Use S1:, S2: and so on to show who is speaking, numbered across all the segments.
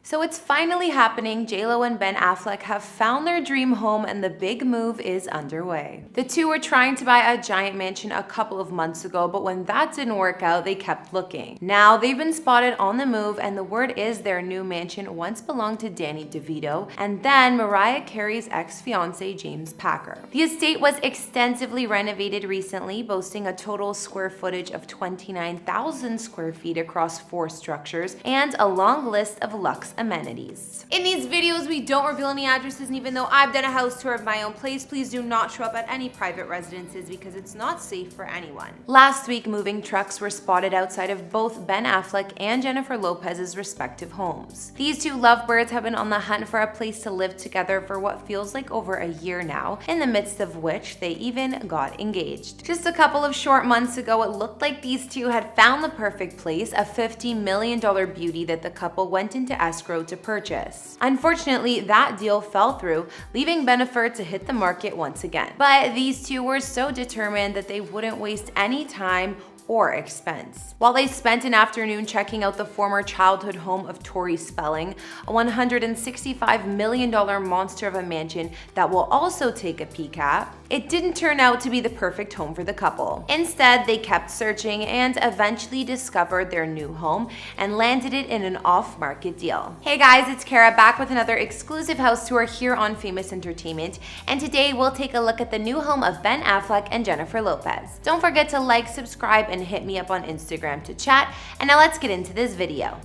S1: So it's finally happening. J.Lo and Ben Affleck have found their dream home and the big move is underway. The two were trying to buy a giant mansion a couple of months ago, but when that didn't work out, they kept looking. Now they've been spotted on the move, and the word is their new mansion once belonged to Danny DeVito and then Mariah Carey's ex-fiance James Packer. The estate was extensively renovated recently, boasting a total square footage of 29,000 square feet across 4 structures and a long list of luxe amenities. In these videos, we don't reveal any addresses, and even though I've done a house tour of my own place, please do not show up at any private residences because it's not safe for anyone. Last week, moving trucks were spotted outside of both Ben Affleck and Jennifer Lopez's respective homes. These two lovebirds have been on the hunt for a place to live together for what feels like over a year now, in the midst of which they even got engaged. Just a couple of short months ago, it looked like these two had found the perfect place, a $50 million beauty that the couple went into escrow to purchase. Unfortunately, that deal fell through, leaving Bennifer to hit the market once again. But these two were so determined that they wouldn't waste any time or expense. While they spent an afternoon checking out the former childhood home of Tori Spelling, a $165 million monster of a mansion that we'll also take a peek at, it didn't turn out to be the perfect home for the couple. Instead, they kept searching and eventually discovered their new home and landed it in an off-market deal. Hey guys, it's Kara back with another exclusive house tour here on Famous Entertainment, and today we'll take a look at the new home of Ben Affleck and Jennifer Lopez. Don't forget to like, subscribe, and hit me up on Instagram to chat, and now let's get into this video.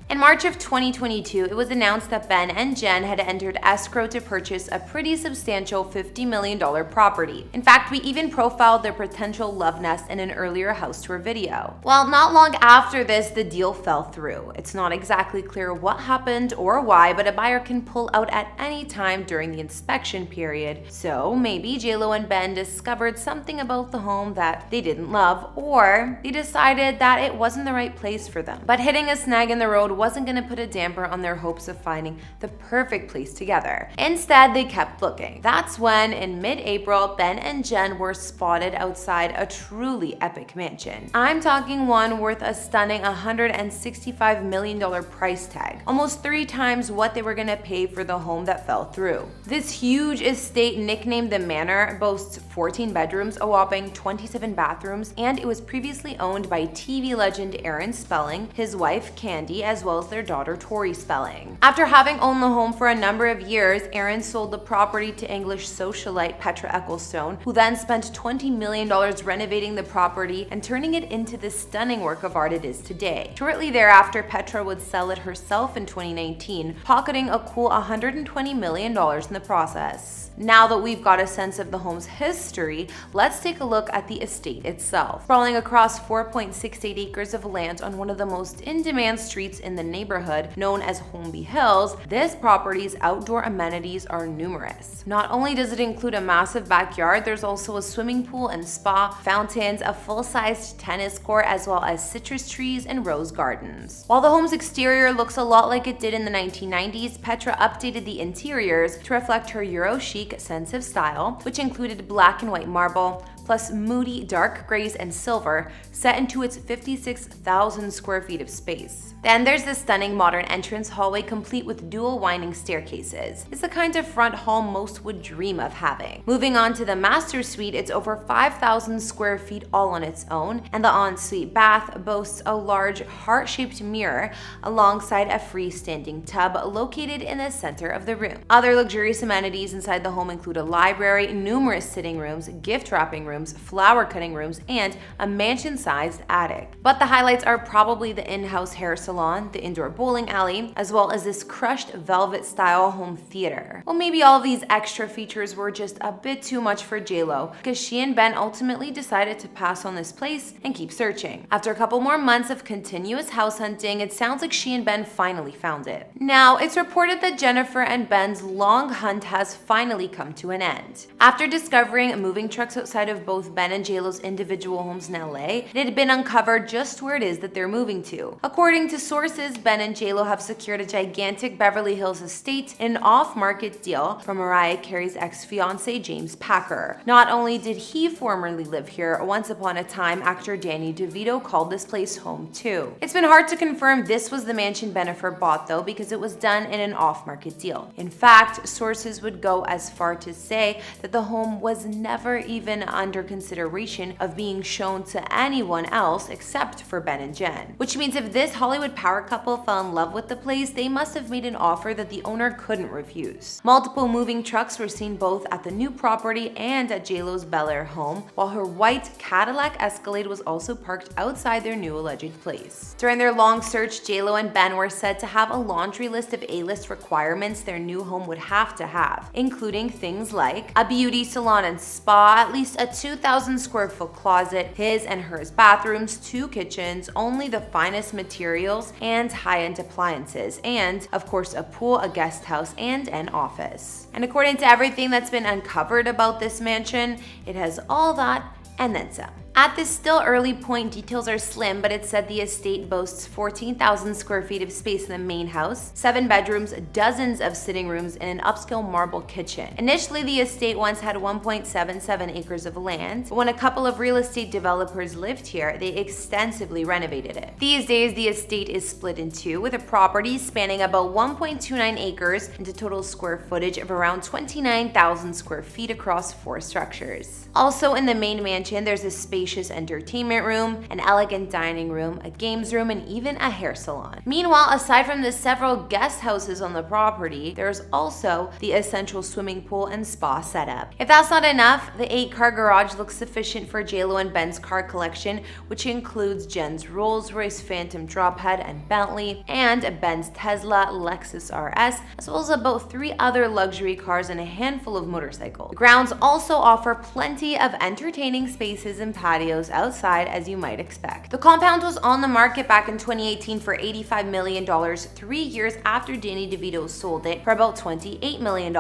S1: In March of 2022, it was announced that Ben and Jen had entered escrow to purchase a pretty substantial $50 million property. In fact, we even profiled their potential love nest in an earlier house tour video. Well, not long after this, the deal fell through. It's not exactly clear what happened or why, but a buyer can pull out at any time during the inspection period. So maybe J.Lo and Ben discovered something about the home that they didn't love, or they decided that it wasn't the right place for them. But hitting a snag in the road wasn't going to put a damper on their hopes of finding the perfect place together. Instead, they kept looking. That's when, in mid-April, Ben and Jen were spotted outside a truly epic mansion. I'm talking one worth a stunning $165 million price tag, almost 3 times what they were going to pay for the home that fell through. This huge estate, nicknamed the Manor, boasts 14 bedrooms, a whopping 27 bathrooms, and it was previously owned by TV legend Aaron Spelling, his wife Candy, as well as their daughter Tori Spelling. After having owned the home for a number of years, Aaron sold the property to English socialite Petra Ecclestone, who then spent $20 million renovating the property and turning it into the stunning work of art it is today. Shortly thereafter, Petra would sell it herself in 2019, pocketing a cool $120 million in the process. Now that we've got a sense of the home's history, let's take a look at the estate itself. Sprawling across 4.68 acres of land on one of the most in-demand streets in the neighborhood, known as Holmby Hills, this property's outdoor amenities are numerous. Not only does it include a massive backyard, there's also a swimming pool and spa, fountains, a full-sized tennis court, as well as citrus trees and rose gardens. While the home's exterior looks a lot like it did in the 1990s, Petra updated the interiors to reflect her Euro chic sense of style, which included black and white marble, plus moody dark grays and silver, set into its 56,000 square feet of space. Then there's the stunning modern entrance hallway complete with dual winding staircases. It's the kind of front hall most would dream of having. Moving on to the master suite, it's over 5,000 square feet all on its own, and the ensuite bath boasts a large heart-shaped mirror alongside a freestanding tub located in the center of the room. Other luxurious amenities inside the home include a library, numerous sitting rooms, gift wrapping rooms, flower cutting rooms, and a mansion-sized attic. But the highlights are probably the in-house hair salon, the indoor bowling alley, as well as this crushed velvet-style home theater. Well, maybe all of these extra features were just a bit too much for J.Lo, because she and Ben ultimately decided to pass on this place and keep searching. After a couple more months of continuous house hunting, it sounds like she and Ben finally found it. Now, it's reported that Jennifer and Ben's long hunt has finally come to an end. After discovering moving trucks outside of both Ben and JLo's individual homes in LA, it had been uncovered just where it is that they're moving to. According to sources, Ben and JLo have secured a gigantic Beverly Hills estate in an off-market deal from Mariah Carey's ex-fiancé James Packer. Not only did he formerly live here, once upon a time actor Danny DeVito called this place home too. It's been hard to confirm this was the mansion Jennifer bought though, because it was done in an off-market deal. In fact, sources would go as far to say that the home was never even under consideration of being shown to anyone else except for Ben and Jen. Which means if this Hollywood power couple fell in love with the place, they must have made an offer that the owner couldn't refuse. Multiple moving trucks were seen both at the new property and at JLo's Bel Air home, while her white Cadillac Escalade was also parked outside their new alleged place. During their long search, JLo and Ben were said to have a laundry list of A-list requirements their new home would have to have, including things like a beauty salon and spa, at least a 2,000 square foot closet, his and hers bathrooms, 2 kitchens, only the finest materials and high-end appliances, and of course a pool, a guest house, and an office. And according to everything that's been uncovered about this mansion, it has all that and then some. At this still early point, details are slim, but it said the estate boasts 14,000 square feet of space in the main house, 7 bedrooms, dozens of sitting rooms, and an upscale marble kitchen. Initially, the estate once had 1.77 acres of land, but when a couple of real estate developers lived here, they extensively renovated it. These days, the estate is split in two, with a property spanning about 1.29 acres and a total square footage of around 29,000 square feet across 4 structures. Also in the main mansion, there's a spacious entertainment room, an elegant dining room, a games room, and even a hair salon. Meanwhile, aside from the several guest houses on the property, there's also the essential swimming pool and spa setup. If that's not enough, the 8-car garage looks sufficient for JLo and Ben's car collection, which includes Jen's Rolls-Royce Phantom Drophead and Bentley, and Ben's Tesla, Lexus RS, as well as about 3 other luxury cars and a handful of motorcycles. The grounds also offer plenty of entertaining spaces and patios outside, as you might expect. The compound was on the market back in 2018 for $85 million, 3 years after Danny DeVito sold it for about $28 million.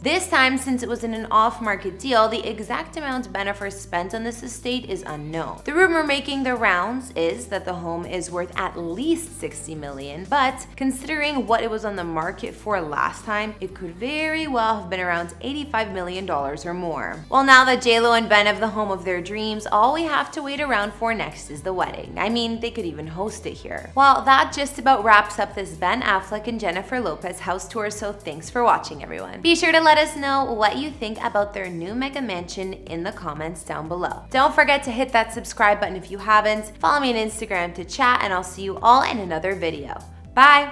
S1: This time, since it was in an off-market deal, the exact amount Jennifer spent on this estate is unknown. The rumor making the rounds is that the home is worth at least $60 million, but considering what it was on the market for last time, it could very well have been around $85 million or more. Well, now that JLo and Ben have the home of their dreams, all we have to wait around for next is the wedding. I mean, they could even host it here. Well, that just about wraps up this Ben Affleck and Jennifer Lopez house tour, so thanks for watching, everyone. Be sure to let us know what you think about their new mega mansion in the comments down below. Don't forget to hit that subscribe button if you haven't. Follow me on Instagram to chat, and I'll see you all in another video. Bye!